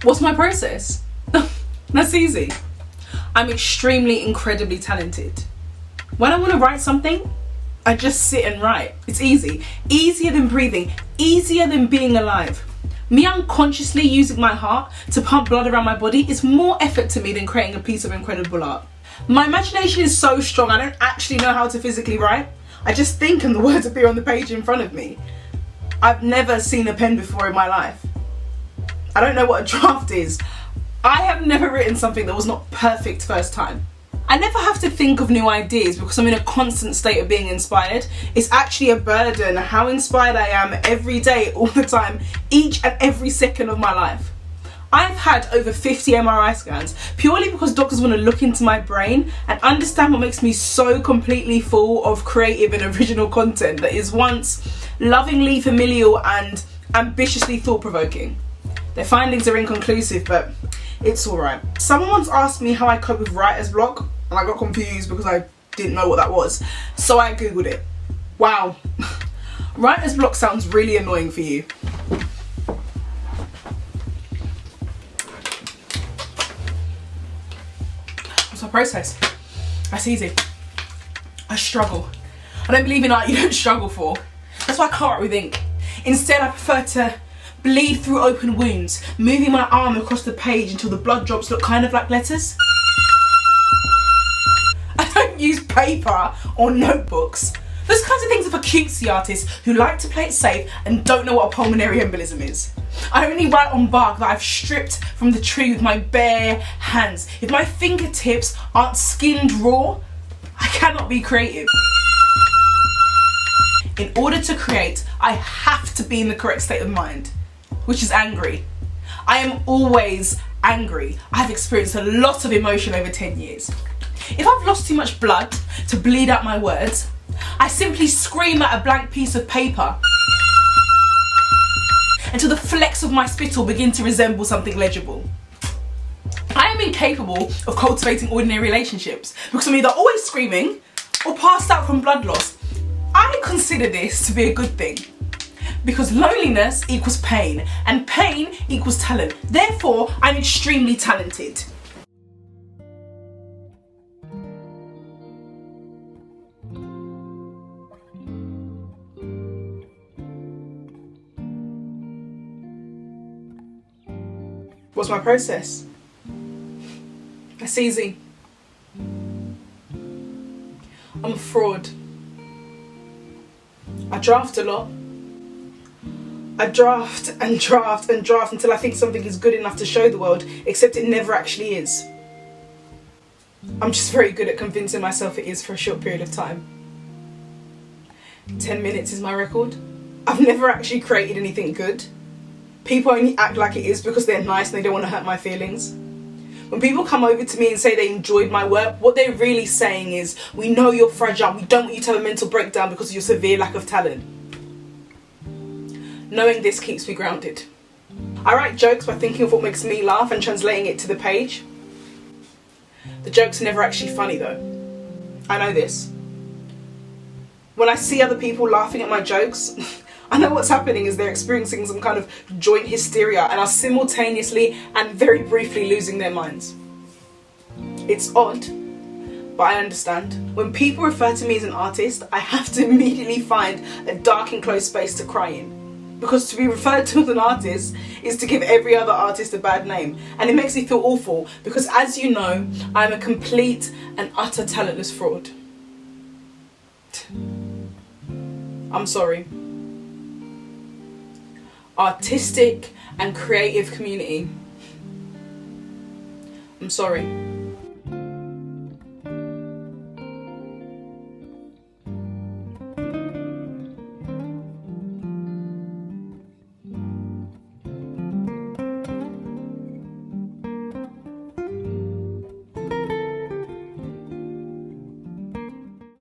What's my process? That's easy. I'm extremely, incredibly talented. When I want to write something, I just sit and write. It's easy. Easier than breathing. Easier than being alive. Me unconsciously using my heart to pump blood around my body is more effort to me than creating a piece of incredible art. My imagination is so strong, I don't actually know how to physically write. I just think and the words appear on the page in front of me. I've never seen a pen before in my life. I don't know what a draft is. I have never written something that was not perfect first time. I never have to think of new ideas because I'm in a constant state of being inspired. It's actually a burden how inspired I am every day, all the time, each and every second of my life. I've had over 50 MRI scans purely because doctors want to look into my brain and understand what makes me so completely full of creative and original content that is once lovingly familial and ambitiously thought-provoking. Their findings are inconclusive, but it's alright. Someone once asked me how I cope with writer's block, and I got confused because I didn't know what that was. So I googled it. Wow. Writer's block sounds really annoying for you. What's my process? That's easy. I struggle. I don't believe in art you don't struggle for. That's why I can't write with ink. Instead, I prefer to bleed through open wounds, moving my arm across the page until the blood drops look kind of like letters. I don't use paper or notebooks. Those kinds of things are for cutesy artists who like to play it safe and don't know what a pulmonary embolism is. I only write on bark that I've stripped from the tree with my bare hands. If my fingertips aren't skinned raw, I cannot be creative. In order to create, I have to be in the correct state of mind, which is angry. I am always angry. I've experienced a lot of emotion over 10 years. If I've lost too much blood to bleed out my words, I simply scream at a blank piece of paper until the flecks of my spittle begin to resemble something legible. I am incapable of cultivating ordinary relationships because I'm either always screaming or passed out from blood loss. I consider this to be a good thing because loneliness equals pain and pain equals talent. Therefore, I'm extremely talented. What's my process? That's easy. I'm a fraud. I draft a lot. I draft and draft and draft until I think something is good enough to show the world, except it never actually is. I'm just very good at convincing myself it is for a short period of time. 10 minutes is my record. I've never actually created anything good. People only act like it is because they're nice and they don't want to hurt my feelings. When people come over to me and say they enjoyed my work, what they're really saying is, we know you're fragile, we don't want you to have a mental breakdown because of your severe lack of talent. Knowing this keeps me grounded. I write jokes by thinking of what makes me laugh and translating it to the page. The jokes are never actually funny though. I know this. When I see other people laughing at my jokes, I know what's happening is they're experiencing some kind of joint hysteria and are simultaneously and very briefly losing their minds. It's odd, but I understand. When people refer to me as an artist, I have to immediately find a dark enclosed space to cry in. Because to be referred to as an artist is to give every other artist a bad name. And it makes me feel awful because, as you know, I'm a complete and utter talentless fraud. I'm sorry. Artistic and creative community. I'm sorry.